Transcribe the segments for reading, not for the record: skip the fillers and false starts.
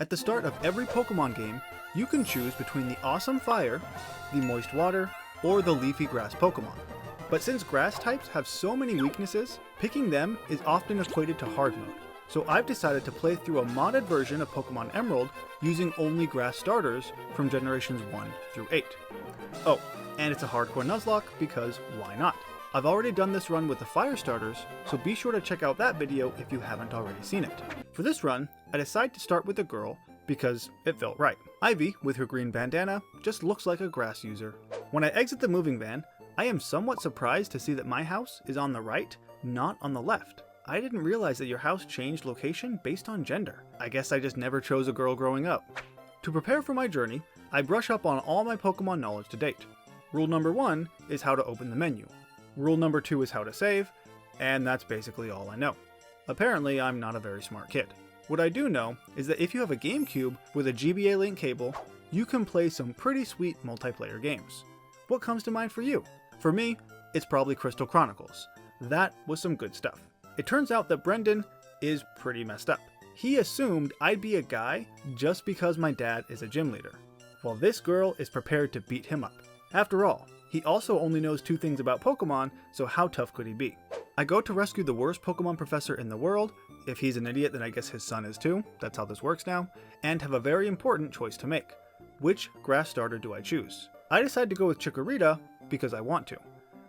At the start of every Pokemon game, you can choose between the awesome fire, the moist water, or the leafy grass Pokemon. But since grass types have so many weaknesses, picking them is often equated to hard mode. So I've decided to play through a modded version of Pokémon Emerald using only grass starters from generations 1 through 8. Oh, and it's a Hardcore Nuzlocke because why not? I've already done this run with the fire starters, so be sure to check out that video if you haven't already seen it. For this run, I decided to start with a girl because it felt right. Ivy, with her green bandana, just looks like a grass user. When I exit the moving van, I am somewhat surprised to see that my house is on the right, not on the left. I didn't realize that your house changed location based on gender. I guess I just never chose a girl growing up. To prepare for my journey, I brush up on all my Pokemon knowledge to date. Rule number 1 is how to open the menu. Rule number 2 is how to save, and that's basically all I know. Apparently, I'm not a very smart kid. What I do know is that if you have a GameCube with a GBA link cable, you can play some pretty sweet multiplayer games. What comes to mind for you? For me, it's probably Crystal Chronicles. That was some good stuff. It turns out that Brendan is pretty messed up. He assumed I'd be a guy just because my dad is a gym leader, while this girl is prepared to beat him up. After all, he also only knows 2 things about Pokemon, so how tough could he be? I go to rescue the worst Pokemon professor in the world. If he's an idiot, then I guess his son is too. That's how this works now. And have a very important choice to make. Which grass starter do I choose? I decide to go with Chikorita because I want to.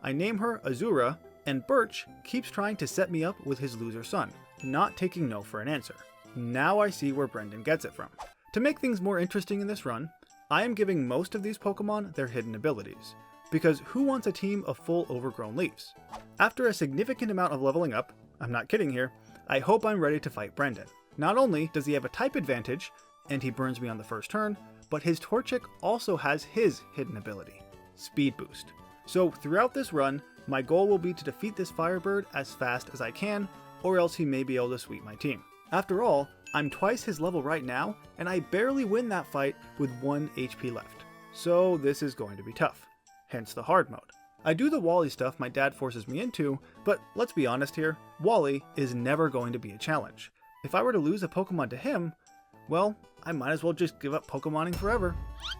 I name her Azura, and Birch keeps trying to set me up with his loser son, not taking no for an answer. Now I see where Brendan gets it from. To make things more interesting in this run, I am giving most of these Pokemon their hidden abilities, because who wants a team of full overgrown leaves? After a significant amount of leveling up, I'm not kidding here, I hope I'm ready to fight Brendan. Not only does he have a type advantage, and he burns me on the first turn, but his Torchic also has his hidden ability, Speed Boost. So throughout this run, my goal will be to defeat this Firebird as fast as I can, or else he may be able to sweep my team. After all, I'm twice his level right now, and I barely win that fight with 1 HP left. So this is going to be tough. Hence the hard mode. I do the Wally stuff my dad forces me into, but let's be honest here, Wally is never going to be a challenge. If I were to lose a Pokemon to him, well, I might as well just give up Pokemoning forever.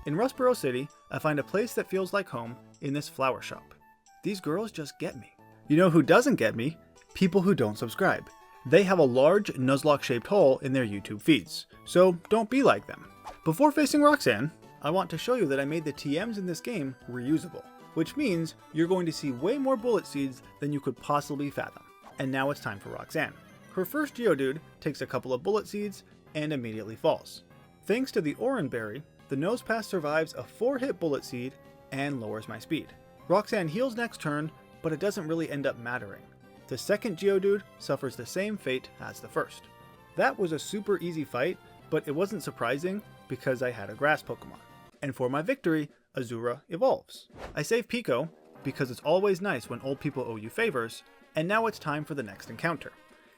In Rustboro City, I find a place that feels like home in this flower shop. These girls just get me. You know who doesn't get me? People who don't subscribe. They have a large Nuzlocke-shaped hole in their YouTube feeds, so don't be like them. Before facing Roxanne, I want to show you that I made the TMs in this game reusable, which means you're going to see way more bullet seeds than you could possibly fathom. And now it's time for Roxanne. Her first Geodude takes a couple of bullet seeds and immediately falls. Thanks to the Oran Berry, the Nosepass survives a 4-hit bullet seed and lowers my speed. Roxanne heals next turn, but it doesn't really end up mattering. The second Geodude suffers the same fate as the first. That was a super easy fight, but it wasn't surprising because I had a grass Pokemon. And for my victory, Azura evolves. I save Pico because it's always nice when old people owe you favors, and now it's time for the next encounter.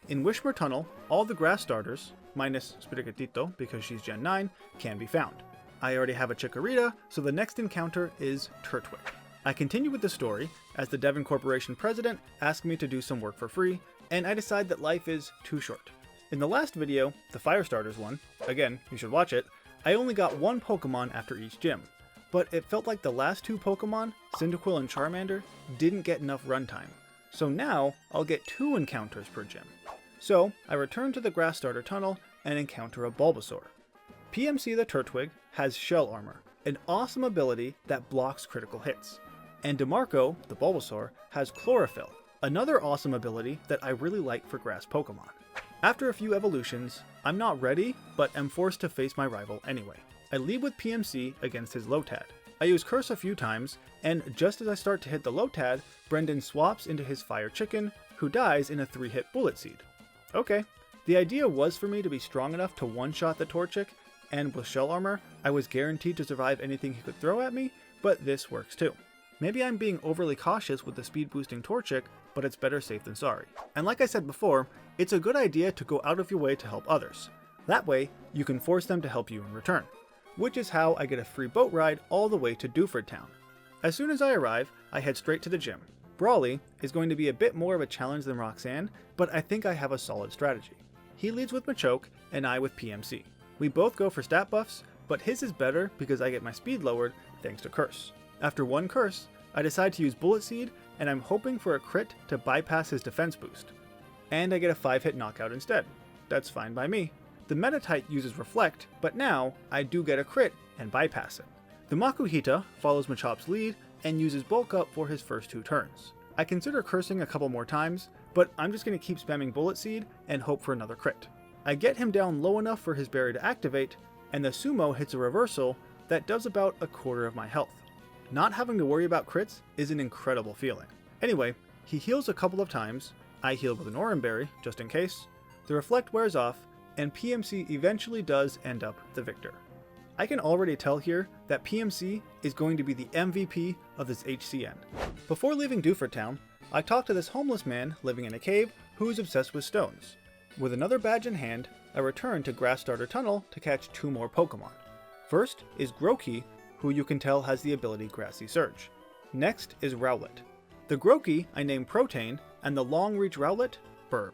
In Wishmere Tunnel, all the grass starters, minus Sprigatito because she's Gen 9, can be found. I already have a Chikorita, so the next encounter is Turtwig. I continue with the story as the Devon Corporation president asked me to do some work for free, and I decide that life is too short. In the last video, the Fire Starters one, again, you should watch it, I only got 1 Pokemon after each gym, but it felt like the last 2 Pokemon, Cyndaquil and Charmander, didn't get enough runtime. So now, I'll get 2 encounters per gym. So, I return to the Grass Starter Tunnel and encounter a Bulbasaur. PMC the Turtwig has Shell Armor, an awesome ability that blocks critical hits. And DeMarco, the Bulbasaur, has Chlorophyll, another awesome ability that I really like for grass Pokemon. After a few evolutions, I'm not ready, but am forced to face my rival anyway. I lead with PMC against his Lotad. I use Curse a few times, and just as I start to hit the Lotad, Brendan swaps into his Fire Chicken, who dies in a 3-hit Bullet Seed. Okay, the idea was for me to be strong enough to one-shot the Torchic, and with Shell Armor, I was guaranteed to survive anything he could throw at me, but this works too. Maybe I'm being overly cautious with the speed boosting Torchic, but it's better safe than sorry. And like I said before, it's a good idea to go out of your way to help others. That way, you can force them to help you in return. Which is how I get a free boat ride all the way to Dewford Town. As soon as I arrive, I head straight to the gym. Brawly is going to be a bit more of a challenge than Roxanne, but I think I have a solid strategy. He leads with Machoke, and I with PMC. We both go for stat buffs, but his is better because I get my speed lowered thanks to Curse. After one Curse, I decide to use Bullet Seed, and I'm hoping for a crit to bypass his defense boost. And I get a 5-hit knockout instead. That's fine by me. The meta type uses Reflect, but now I do get a crit and bypass it. The Makuhita follows Machopp's lead and uses Bulk Up for his first 2 turns. I consider cursing a couple more times, but I'm just going to keep spamming Bullet Seed and hope for another crit. I get him down low enough for his berry to activate, and the Sumo hits a reversal that does about a quarter of my health. Not having to worry about crits is an incredible feeling. Anyway, he heals a couple of times, I heal with an Oran Berry, just in case, the Reflect wears off, and PMC eventually does end up the victor. I can already tell here that PMC is going to be the MVP of this HCN. Before leaving Dewford Town, I talked to this homeless man living in a cave who is obsessed with stones. With another badge in hand, I return to Grass Starter Tunnel to catch 2 more Pokemon. First is Grookey, who you can tell has the ability Grassy Surge. Next is Rowlet. The Grookey I named Protein, and the Long Reach Rowlet, Burb.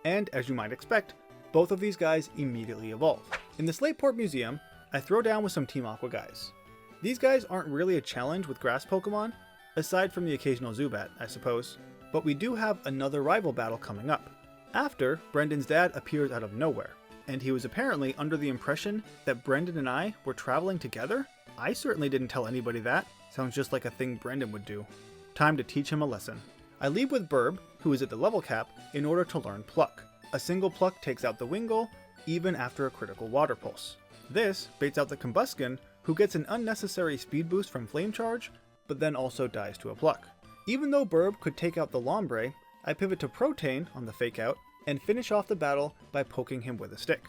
And as you might expect, both of these guys immediately evolve. In the Slateport Museum, I throw down with some Team Aqua guys. These guys aren't really a challenge with grass Pokemon, aside from the occasional Zubat, I suppose, but we do have another rival battle coming up. After, Brendan's dad appears out of nowhere, and he was apparently under the impression that Brendan and I were traveling together? I certainly didn't tell anybody that. Sounds just like a thing Brendan would do. Time to teach him a lesson. I leave with Burb, who is at the level cap, in order to learn Pluck. A single Pluck takes out the Wingull, even after a critical Water Pulse. This baits out the Combusken, who gets an unnecessary speed boost from Flame Charge, but then also dies to a Pluck. Even though Burb could take out the Lombre, I pivot to Protein on the Fake Out, and finish off the battle by poking him with a stick.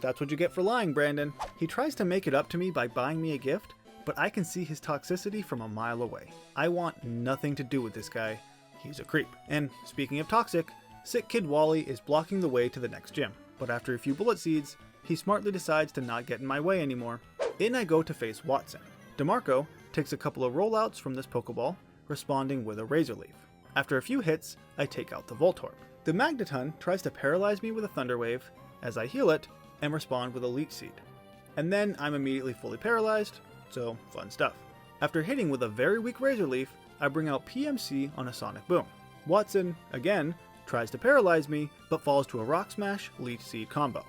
That's what you get for lying, Brandon. He tries to make it up to me by buying me a gift, but I can see his toxicity from a mile away. I want nothing to do with this guy. He's a creep. And speaking of toxic, Sick Kid Wally is blocking the way to the next gym, but after a few Bullet Seeds, he smartly decides to not get in my way anymore. In I go to face Watson. DeMarco takes a couple of rollouts from this Pokeball, responding with a Razor Leaf. After a few hits, I take out the Voltorb. The Magneton tries to paralyze me with a Thunder Wave as I heal it and respond with a Leech Seed. And then I'm immediately fully paralyzed, so fun stuff. After hitting with a very weak Razor Leaf, I bring out PMC on a Sonic Boom. Watson, again, tries to paralyze me, but falls to a Rock Smash Leech Seed combo.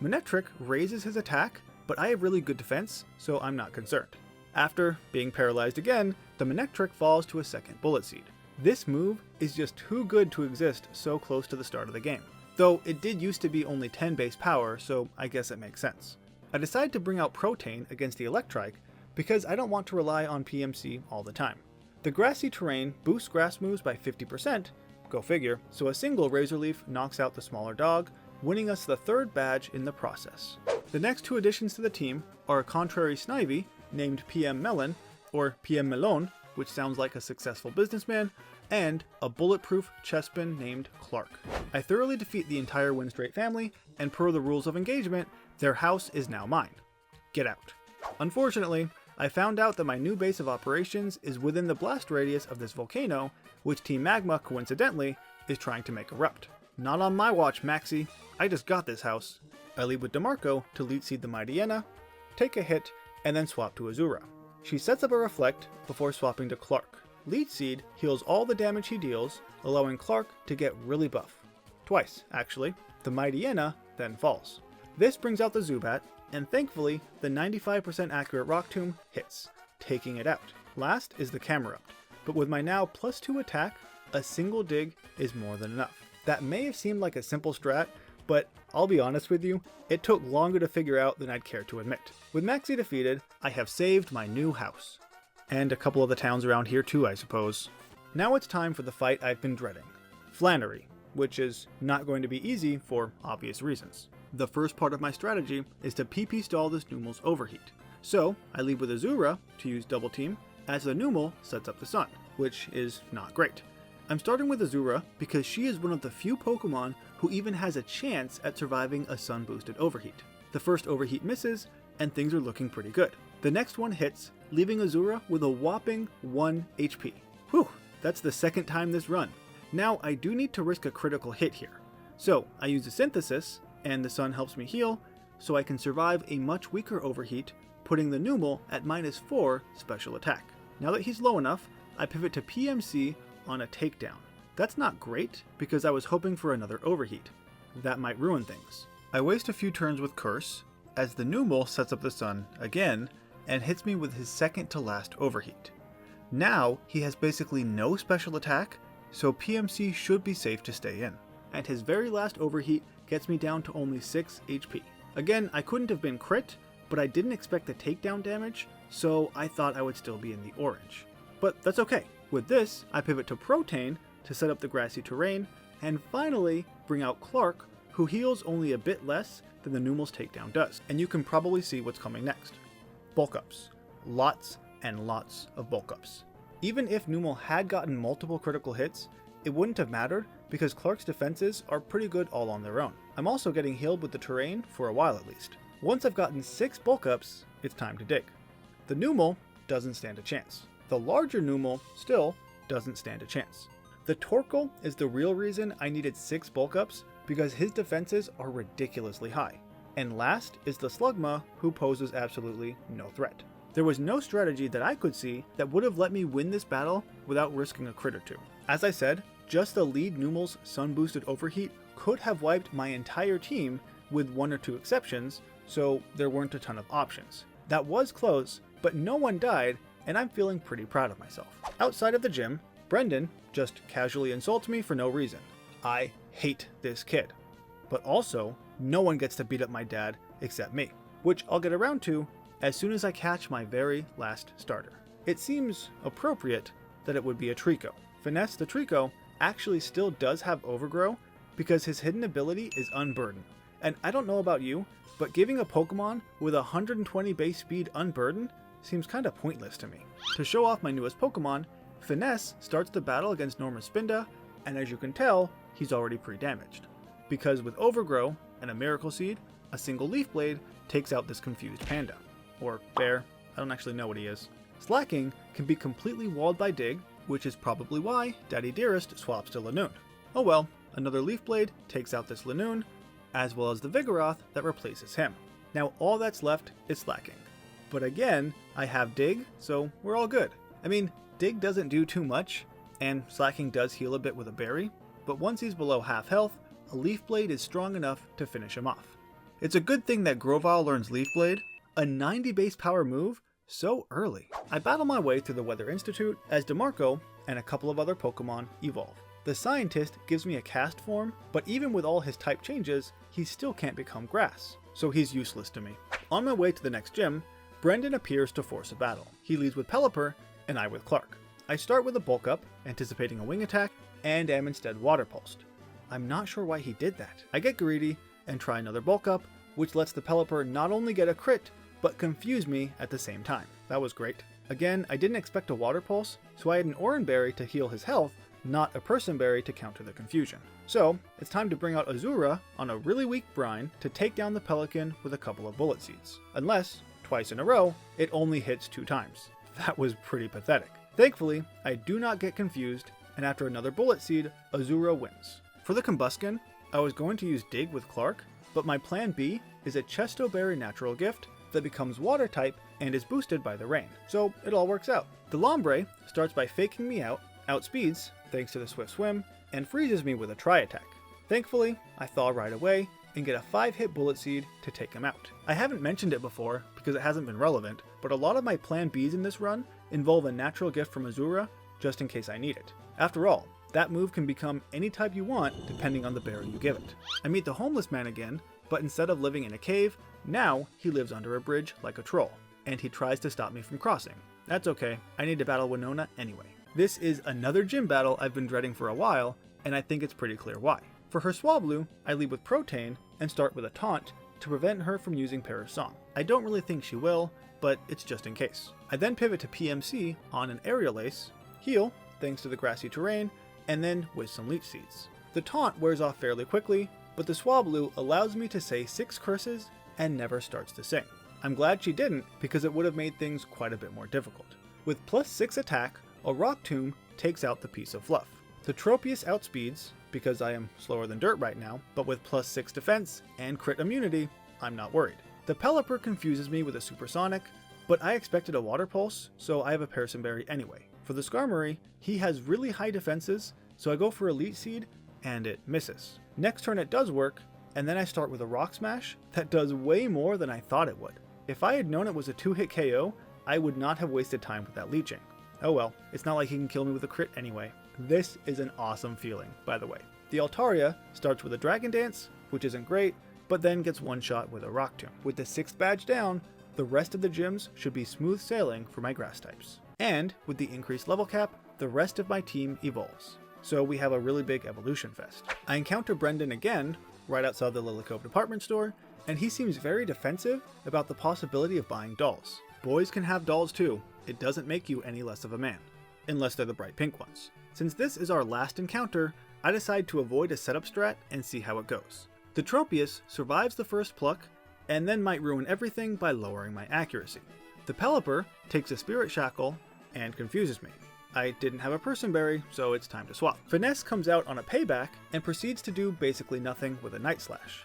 Manectric raises his attack, but I have really good defense, so I'm not concerned. After being paralyzed again, the Manectric falls to a second Bullet Seed. This move is just too good to exist so close to the start of the game. Though it did used to be only 10 base power, so I guess it makes sense. I decide to bring out Protein against the Electrike because I don't want to rely on PMC all the time. The grassy terrain boosts grass moves by 50%, go figure, so a single Razor Leaf knocks out the smaller dog, winning us the 3rd badge in the process. The next 2 additions to the team are a contrary Snivy named PM Melon, or PM Melon, which sounds like a successful businessman, and a bulletproof Chespin named Clark. I thoroughly defeat the entire Winstraight family, and per the rules of engagement, their house is now mine. Get out. Unfortunately, I found out that my new base of operations is within the blast radius of this volcano, which Team Magma, coincidentally, is trying to make erupt. Not on my watch, Maxie. I just got this house. I leave with DeMarco to Leech Seed the Mightyena, take a hit, and then swap to Azura. She sets up a Reflect before swapping to Clark. Leech Seed heals all the damage he deals, allowing Clark to get really buff. Twice, actually. The Mightyena then falls. This brings out the Zubat, and thankfully, the 95% accurate Rock Tomb hits, taking it out. Last is the Camerupt, but with my now +2 attack, a single dig is more than enough. That may have seemed like a simple strat, but I'll be honest with you, it took longer to figure out than I'd care to admit. With Maxie defeated, I have saved my new house. And a couple of the towns around here too, I suppose. Now it's time for the fight I've been dreading. Flannery, which is not going to be easy for obvious reasons. The first part of my strategy is to PP stall this Numel's overheat. So I leave with Azura to use Double Team as the Numel sets up the sun, which is not great. I'm starting with Azura because she is one of the few Pokemon who even has a chance at surviving a sun boosted overheat. The first overheat misses, and things are looking pretty good. The next one hits, leaving Azura with a whopping 1 HP. Whew, that's the 2nd time this run. Now I do need to risk a critical hit here. So I use a Synthesis, and the sun helps me heal, so I can survive a much weaker overheat, putting the Numel at -4 special attack. Now that he's low enough, I pivot to PMC on a takedown. That's not great, because I was hoping for another overheat. That might ruin things. I waste a few turns with Curse, as the Numel sets up the sun again, and hits me with his second to last overheat. Now, he has basically no special attack, so PMC should be safe to stay in. And his very last overheat gets me down to only 6 HP. Again, I couldn't have been crit, but I didn't expect the takedown damage, so I thought I would still be in the orange. But that's okay. With this, I pivot to Protein to set up the grassy terrain, and finally bring out Clark, who heals only a bit less than the Numel's takedown does. And you can probably see what's coming next. Bulk ups. Lots and lots of bulk ups. Even if Numel had gotten multiple critical hits, it wouldn't have mattered because Clark's defenses are pretty good all on their own. I'm also getting healed with the terrain for a while at least. Once I've gotten 6 bulk ups, it's time to dig. The Numel doesn't stand a chance. The larger Numel still doesn't stand a chance. The Torkoal is the real reason I needed 6 bulk ups because his defenses are ridiculously high. And last is the Slugma, who poses absolutely no threat. There was no strategy that I could see that would have let me win this battle without risking a crit or two. As I said, just the lead Numel's sun boosted overheat could have wiped my entire team with 1 or 2 exceptions, so there weren't a ton of options. That was close, but no one died, and I'm feeling pretty proud of myself. Outside of the gym, Brendan just casually insults me for no reason. I hate this kid. But also, no one gets to beat up my dad except me, which I'll get around to as soon as I catch my very last starter. It seems appropriate that it would be a Trico. Finesse the Trico actually still does have Overgrow because his hidden ability is Unburden. And I don't know about you, but giving a Pokemon with 120 base speed Unburden seems kinda pointless to me. To show off my newest Pokemon, Finesse starts the battle against Norma Spinda, and as you can tell, he's already pre-damaged. Because with Overgrow and a Miracle Seed, a single Leaf Blade takes out this confused panda. Or bear, I don't actually know what he is. Slacking can be completely walled by Dig, which is probably why Daddy Dearest swaps to Lanoon. Oh well, another Leaf Blade takes out this Lanoon, as well as the Vigoroth that replaces him. Now all that's left is Slacking. But again, I have Dig, so we're all good. I mean, Dig doesn't do too much, and Slacking does heal a bit with a berry, but once he's below half health, a Leaf Blade is strong enough to finish him off. It's a good thing that Grovyle learns Leaf Blade, a 90 base power move, so early. I battle my way through the Weather Institute as DeMarco and a couple of other Pokemon evolve. The Scientist gives me a cast form, but even with all his type changes, he still can't become grass, so he's useless to me. On my way to the next gym, Brendan appears to force a battle. He leads with Pelipper, and I with Clark. I start with a bulk up, anticipating a wing attack, and am instead water pulsed. I'm not sure why he did that. I get greedy and try another bulk up, which lets the Pelipper not only get a crit, but confuse me at the same time. That was great. Again, I didn't expect a water pulse, so I had an Oran Berry to heal his health, not a Person Berry to counter the confusion. So, it's time to bring out Azura on a really weak brine to take down the Pelican with a couple of Bullet Seeds. Unless, twice in a row, it only hits 2 times. That was pretty pathetic. Thankfully, I do not get confused, and after another Bullet Seed, Azura wins. For the Combusken, I was going to use Dig with Clark, but my plan B is a Chesto Berry Natural Gift that becomes Water type and is boosted by the rain, so it all works out. The Lombre starts by faking me out, outspeeds, thanks to the Swift Swim, and freezes me with a Tri-Attack. Thankfully, I thaw right away and get a 5-hit Bullet Seed to take him out. I haven't mentioned it before because it hasn't been relevant, but a lot of my plan Bs in this run involve a natural gift from Azura just in case I need it. After all, that move can become any type you want depending on the berry you give it. I meet the Homeless Man again, but instead of living in a cave, now he lives under a bridge like a troll, and he tries to stop me from crossing. That's okay, I need to battle Winona anyway. This is another gym battle I've been dreading for a while, and I think it's pretty clear why. For her Swablu, I lead with Protein and start with a taunt to prevent her from using Para's Song. I don't really think she will, but it's just in case. I then pivot to PMC on an Aerial Ace, heal thanks to the grassy terrain, and then with some Leech Seeds. The taunt wears off fairly quickly, but the Swablu allows me to say 6 curses and never starts to sing. I'm glad she didn't because it would have made things quite a bit more difficult. With plus 6 attack, a Rock Tomb takes out the piece of fluff. The Tropius outspeeds, because I am slower than dirt right now, but with plus 6 defense and crit immunity, I'm not worried. The Pelipper confuses me with a Supersonic, but I expected a Water Pulse, so I have a Parasenberry anyway. For the Skarmory, he has really high defenses, so I go for Elite Seed, and it misses. Next turn it does work, and then I start with a Rock Smash that does way more than I thought it would. If I had known it was a 2-hit KO, I would not have wasted time with that leeching. Oh well, it's not like he can kill me with a crit anyway. This is an awesome feeling, by the way. The Altaria starts with a Dragon Dance, which isn't great, but then gets one shot with a Rock Tomb. With the 6th badge down, the rest of the gyms should be smooth sailing for my grass types. And with the increased level cap, the rest of my team evolves. So we have a really big evolution fest. I encounter Brendan again, right outside the Lily Cove department store, and he seems very defensive about the possibility of buying dolls. Boys can have dolls too, it doesn't make you any less of a man. Unless they're the bright pink ones. Since this is our last encounter, I decide to avoid a setup strat and see how it goes. The Tropius survives the first pluck, and then might ruin everything by lowering my accuracy. The Pelipper takes a Spirit Shackle and confuses me. I didn't have a Personberry, so it's time to swap. Finesse comes out on a payback and proceeds to do basically nothing with a Night Slash.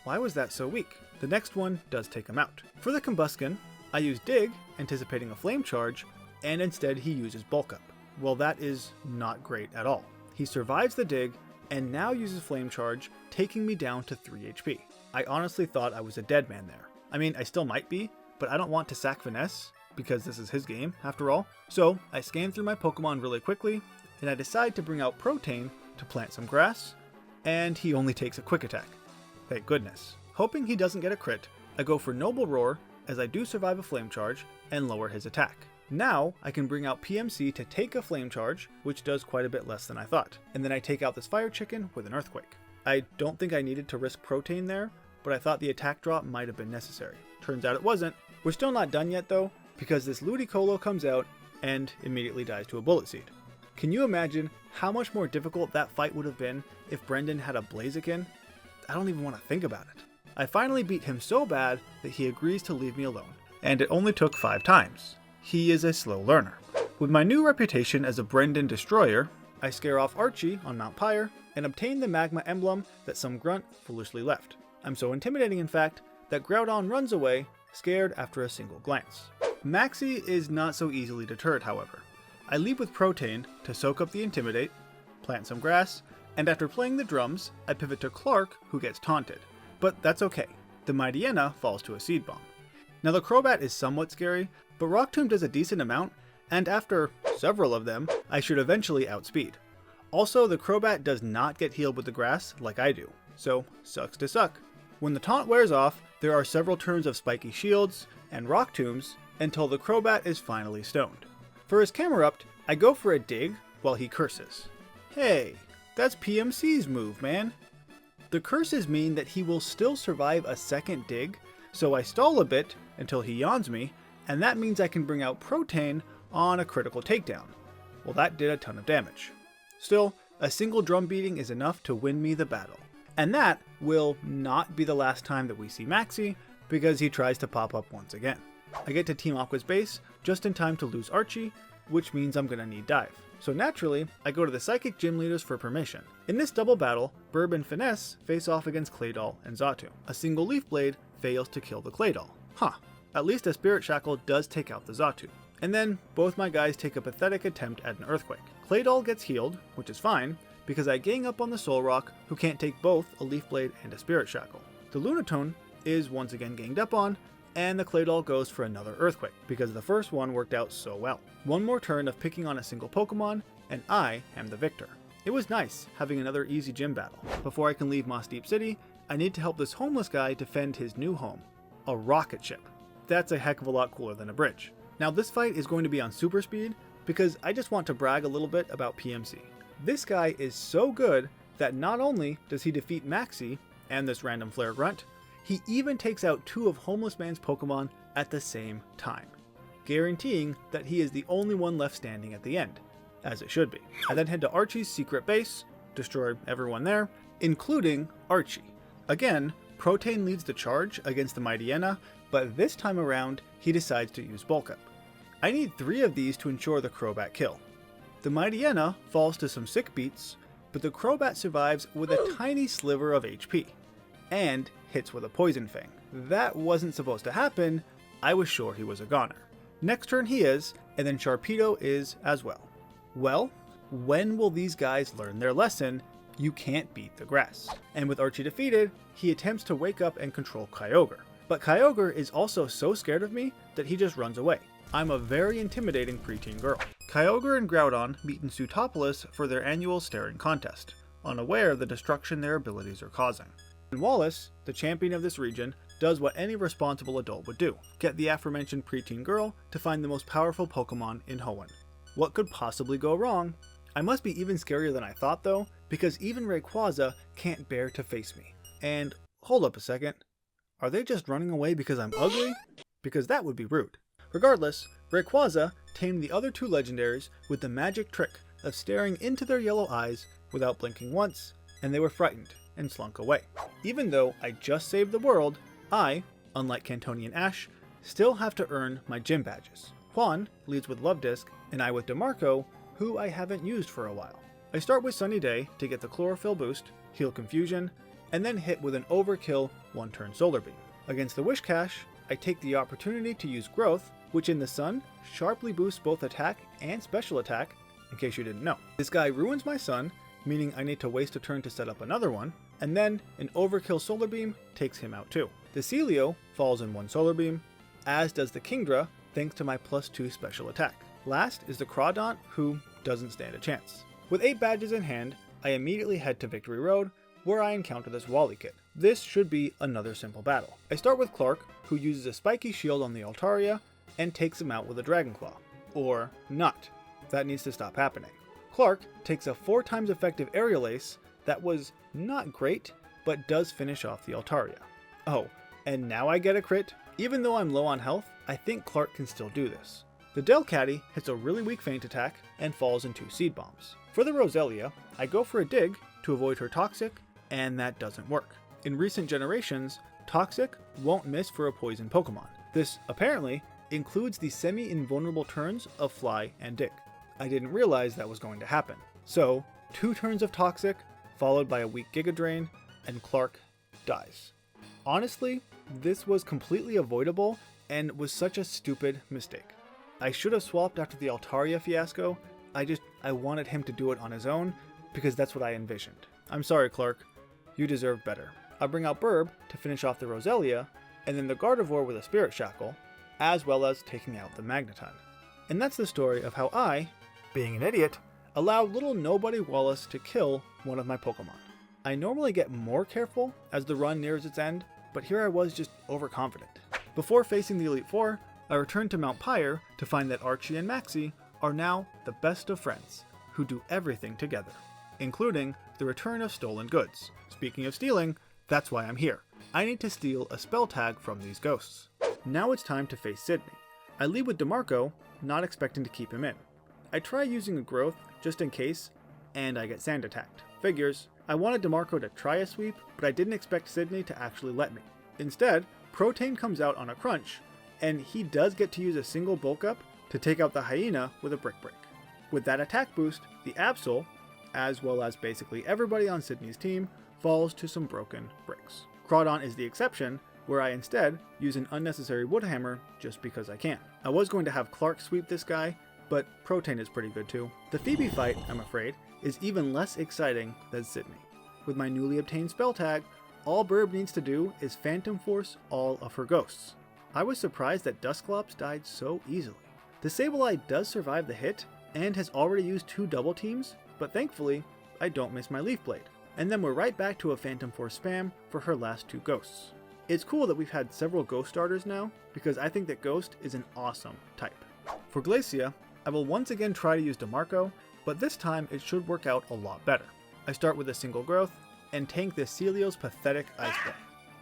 Why was that so weak? The next one does take him out. For the Combusken, I use Dig, anticipating a Flame Charge, and instead he uses Bulk Up. Well, that is not great at all. He survives the Dig, and now uses Flame Charge, taking me down to 3 HP. I honestly thought I was a dead man there. I mean, I still might be, but I don't want to sack Finesse, because this is his game, after all. So, I scan through my Pokemon really quickly, and I decide to bring out Protein to plant some grass, and he only takes a Quick Attack. Thank goodness. Hoping he doesn't get a crit, I go for Noble Roar, as I do survive a Flame Charge, and lower his attack. Now, I can bring out PMC to take a Flame Charge, which does quite a bit less than I thought. And then I take out this Fire Chicken with an Earthquake. I don't think I needed to risk Protein there, but I thought the attack drop might have been necessary. Turns out it wasn't. We're still not done yet though, because this Ludicolo comes out and immediately dies to a Bullet Seed. Can you imagine how much more difficult that fight would have been if Brendan had a Blaziken? I don't even want to think about it. I finally beat him so bad that he agrees to leave me alone, and it only took 5 times. He is a slow learner. With my new reputation as a Brendan destroyer, I scare off Archie on Mount Pyre and obtain the Magma emblem that some grunt foolishly left. I'm so intimidating in fact that Groudon runs away, scared after a single glance. Maxie is not so easily deterred however. I leave with Protein to soak up the Intimidate, plant some grass, and after playing the drums, I pivot to Clark who gets taunted. But that's okay, the Mightyena falls to a Seed Bomb. Now the Crobat is somewhat scary, but Rock Tomb does a decent amount, and after several of them, I should eventually outspeed. Also, the Crobat does not get healed with the grass like I do, so sucks to suck. When the taunt wears off, there are several turns of spiky shields and Rock Tombs until the Crobat is finally stoned. For his Camerupt, I go for a Dig while he curses. Hey, that's PMC's move, man. The curses mean that he will still survive a second Dig, so I stall a bit until he yawns me, and that means I can bring out Protein on a critical takedown. Well, that did a ton of damage. Still, a single drum beating is enough to win me the battle. And that will not be the last time that we see Maxie, because he tries to pop up once again. I get to Team Aqua's base just in time to lose Archie, which means I'm gonna need Dive. So naturally, I go to the Psychic Gym Leaders for permission. In this double battle, Burb and Finesse face off against Claydol and Xatu. A single Leaf Blade fails to kill the Claydol. Huh, at least a Spirit Shackle does take out the Xatu. And then, both my guys take a pathetic attempt at an Earthquake. Claydol gets healed, which is fine, because I gang up on the Solrock, who can't take both a Leaf Blade and a Spirit Shackle. The Lunatone is once again ganged up on, and the Claydol goes for another Earthquake, because the first one worked out so well. One more turn of picking on a single Pokemon, and I am the victor. It was nice having another easy gym battle. Before I can leave Moss Deep City, I need to help this homeless guy defend his new home, a rocket ship. That's a heck of a lot cooler than a bridge. Now this fight is going to be on super speed, because I just want to brag a little bit about PMC. This guy is so good that not only does he defeat Maxie and this random Flare Grunt, he even takes out 2 of Homeless Man's Pokemon at the same time, guaranteeing that he is the only one left standing at the end, as it should be. I then head to Archie's secret base, destroy everyone there, including Archie. Again, Protein leads the charge against the Mightyena, but this time around, he decides to use Bulk Up. I need 3 of these to ensure the Crobat kill. The Mightyena falls to some sick beats, but the Crobat survives with a tiny sliver of HP, and hits with a Poison Fang. that wasn't supposed to happen. I was sure he was a goner. Next turn he is, and then Sharpedo is as well. Well, when will these guys learn their lesson? You can't beat the grass. And with Archie defeated, he attempts to wake up and control Kyogre. But Kyogre is also so scared of me that he just runs away. I'm a very intimidating preteen girl. Kyogre and Groudon meet in Sootopolis for their annual staring contest, unaware of the destruction their abilities are causing. And Wallace, the champion of this region, does what any responsible adult would do: get the aforementioned preteen girl to find the most powerful Pokemon in Hoenn. What could possibly go wrong? I must be even scarier than I thought though, because even Rayquaza can't bear to face me. And hold up a second, are they just running away because I'm ugly? Because that would be rude. Regardless, Rayquaza tamed the other two legendaries with the magic trick of staring into their yellow eyes without blinking once, and they were frightened and slunk away. Even though I just saved the world, I, unlike Cantonian Ash, still have to earn my gym badges. Hoenn leads with Love Disc, and I with DeMarco, who I haven't used for a while. I start with Sunny Day to get the Chlorophyll boost, heal Confusion, and then hit with an overkill one-turn Solar Beam. Against the Wishcash, I take the opportunity to use Growth, which in the sun sharply boosts both attack and special attack, in case you didn't know. This guy ruins my sun, meaning I need to waste a turn to set up another one, and then an overkill Solar Beam takes him out too. The Celio falls in one Solar Beam, as does the Kingdra, thanks to my +2 special attack. Last is the Crawdaunt, who doesn't stand a chance. With 8 badges in hand, I immediately head to Victory Road, where I encounter this Wally kit. This should be another simple battle. I start with Clark, who uses a spiky shield on the Altaria, and takes him out with a Dragon Claw. Or not. That needs to stop happening. Clark takes a 4 times effective Aerial Ace that was not great, but does finish off the Altaria. Oh, and now I get a crit? Even though I'm low on health, I think Clark can still do this. The Delcatty hits a really weak feint attack and falls in 2 Seed Bombs. For the Roselia, I go for a Dig to avoid her Toxic, and that doesn't work. In recent generations, Toxic won't miss for a poison Pokemon. This, apparently, includes the semi-invulnerable turns of Fly and Dig. I didn't realize that was going to happen. So, 2 turns of Toxic, followed by a weak Giga Drain, and Clark dies. Honestly, this was completely avoidable and was such a stupid mistake. I should have swapped after the Altaria fiasco. I wanted him to do it on his own because that's what I envisioned. I'm sorry, Clark. You deserve better. I'll bring out Burb to finish off the Roselia, and then the Gardevoir with a Spirit Shackle, as well as taking out the Magneton. And that's the story of how I, being an idiot, allowed little nobody Wallace to kill one of my Pokemon. I normally get more careful as the run nears its end, but here I was just overconfident. Before facing the Elite Four, I returned to Mount Pyre to find that Archie and Maxie are now the best of friends, who do everything together, including the return of stolen goods. Speaking of stealing, that's why I'm here. I need to steal a spell tag from these ghosts. Now it's time to face Sydney. I lead with DeMarco, not expecting to keep him in. I try using a Growth just in case, and I get sand attacked. Figures, I wanted DeMarco to try a sweep, but I didn't expect Sydney to actually let me. Instead, Protein comes out on a crunch, and he does get to use a single bulk up to take out the Hyena with a Brick Break. With that attack boost, the Absol, as well as basically everybody on Sydney's team, falls to some broken bricks. Crawdaunt is the exception, where I instead use an unnecessary Wood Hammer just because I can. I was going to have Clark sweep this guy, but Protein is pretty good too. The Phoebe fight, I'm afraid, is even less exciting than Sydney. With my newly obtained spell tag, all Burb needs to do is Phantom Force all of her ghosts. I was surprised that Dusclops died so easily. The Sableye does survive the hit, and has already used 2 double teams, but thankfully, I don't miss my Leaf Blade. And then we're right back to a Phantom Force spam for her last 2 ghosts. It's cool that we've had several Ghost starters now, because I think that Ghost is an awesome type. For Glacia, I will once again try to use DeMarco, but this time it should work out a lot better. I start with a single Growth, and tank this Celio's pathetic Ice Ball.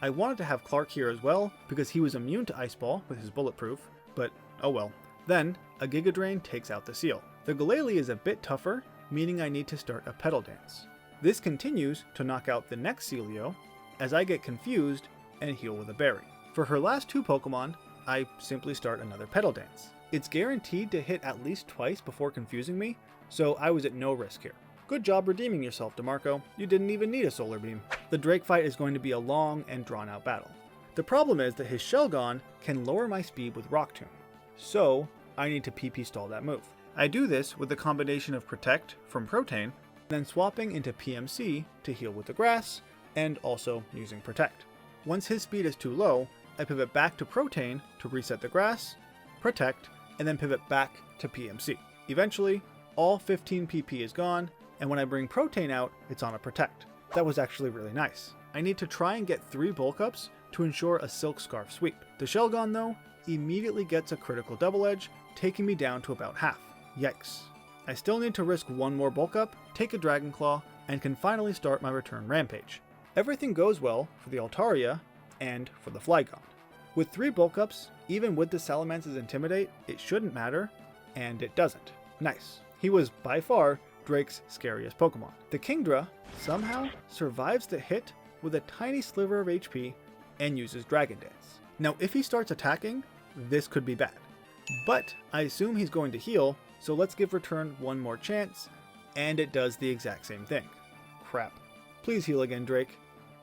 I wanted to have Clark here as well, because he was immune to Ice Ball with his Bulletproof, but oh well. Then, a Giga Drain takes out the Seal. The Glalie is a bit tougher, meaning I need to start a Petal Dance. This continues to knock out the next Celio, as I get confused and heal with a Berry. For her last 2 Pokemon, I simply start another Petal Dance. It's guaranteed to hit at least twice before confusing me, so I was at no risk here. Good job redeeming yourself, DeMarco. You didn't even need a Solar Beam. The Drake fight is going to be a long and drawn out battle. The problem is that his Shelgon can lower my speed with Rock Tomb, so I need to PP stall that move. I do this with a combination of Protect from Protein, then swapping into PMC to heal with the grass, and also using Protect. Once his speed is too low, I pivot back to Protein to reset the grass, Protect, and then pivot back to PMC. Eventually, all 15 PP is gone, and when I bring Protein out, it's on a Protect. That was actually really nice. I need to try and get 3 bulk ups to ensure a Silk Scarf sweep. The Shelgon, though, immediately gets a critical double edge, taking me down to about half. Yikes. I still need to risk 1 more bulk up, take a Dragon Claw, and can finally start my return rampage. Everything goes well for the Altaria and for the Flygon. With 3 bulk ups, even with the Salamance's Intimidate, it shouldn't matter, and it doesn't. Nice. He was by far Drake's scariest Pokemon. The Kingdra somehow survives the hit with a tiny sliver of HP and uses Dragon Dance. Now if he starts attacking, this could be bad. But I assume he's going to heal, so let's give Return 1 more chance, and it does the exact same thing. Crap. Please heal again, Drake.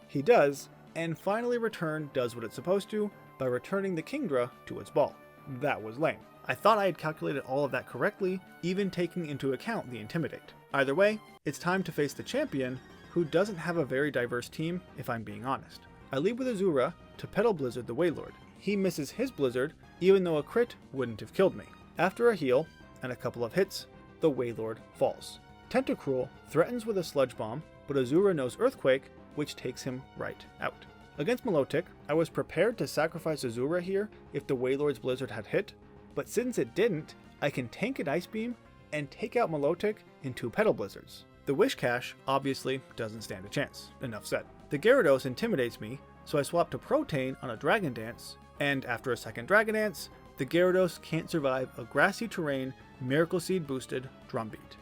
He does, and finally Return does what it's supposed to by returning the Kingdra to its ball. That was lame. I thought I had calculated all of that correctly, even taking into account the Intimidate. Either way, it's time to face the champion, who doesn't have a very diverse team, if I'm being honest. I lead with Azura to Petal Blizzard the Wailord. He misses his Blizzard, even though a crit wouldn't have killed me. After a heal and a couple of hits, the Wailord falls. Tentacruel threatens with a Sludge Bomb, but Azura knows Earthquake, which takes him right out. Against Milotic, I was prepared to sacrifice Azura here if the Wailord's Blizzard had hit, but since it didn't, I can tank an Ice Beam and take out Milotic in 2 Petal Blizzards. The Wishcash obviously doesn't stand a chance. Enough said. The Gyarados intimidates me, so I swap to Protein on a Dragon Dance, and after a second Dragon Dance, the Gyarados can't survive a grassy terrain, Miracle Seed boosted Drumbeat.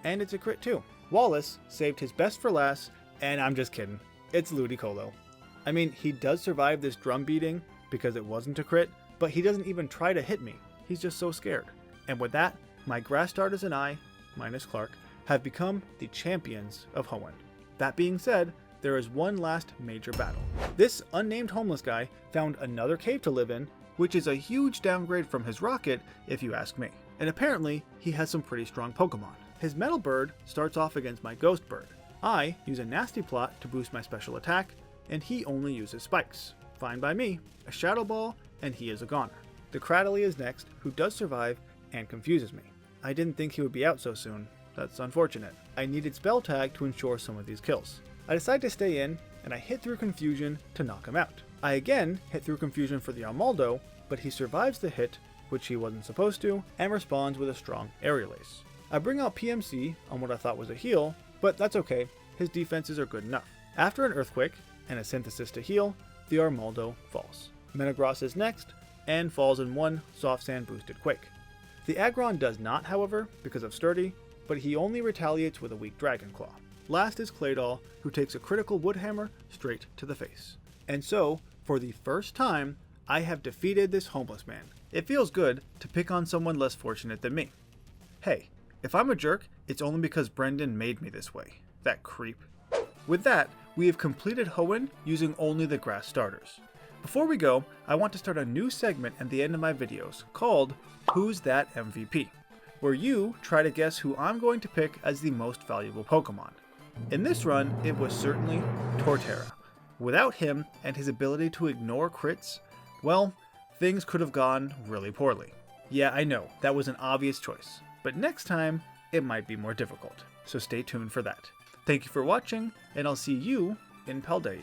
And it's a crit too. Wallace saved his best for last, and I'm just kidding. It's Ludicolo. I mean, he does survive this drum beating because it wasn't a crit, but he doesn't even try to hit me. He's just so scared. And with that, my grass starters and I, minus Clark, have become the champions of Hoenn. That being said, there is one last major battle. This unnamed homeless guy found another cave to live in, which is a huge downgrade from his rocket if you ask me. And apparently, he has some pretty strong Pokemon. His Metal Bird starts off against my Ghost Bird. I use a Nasty Plot to boost my special attack, and he only uses Spikes. Fine by me, a Shadow Ball, and he is a goner. The Cradily is next, who does survive and confuses me. I didn't think he would be out so soon. That's unfortunate. I needed Spell Tag to ensure some of these kills. I decide to stay in, and I hit through Confusion to knock him out. I again hit through Confusion for the Armaldo, but he survives the hit, which he wasn't supposed to, and responds with a strong Aerial Ace. I bring out PMC on what I thought was a heal, but that's okay, his defenses are good enough. After an Earthquake and a Synthesis to heal, the Armaldo falls. Metagross is next, and falls in 1 Soft Sand boosted Quake. The Aggron does not, however, because of Sturdy, but he only retaliates with a weak Dragon Claw. Last is Claydol, who takes a critical Wood Hammer straight to the face. And so, for the first time, I have defeated this homeless man. It feels good to pick on someone less fortunate than me. Hey, if I'm a jerk, it's only because Brendan made me this way. That creep. With that, we have completed Hoenn using only the grass starters. Before we go, I want to start a new segment at the end of my videos called Who's That MVP? Where you try to guess who I'm going to pick as the most valuable Pokemon. In this run, it was certainly Torterra. Without him and his ability to ignore crits, well, things could have gone really poorly. Yeah, I know, that was an obvious choice, but next time, it might be more difficult, so stay tuned for that. Thank you for watching, and I'll see you in Paldea.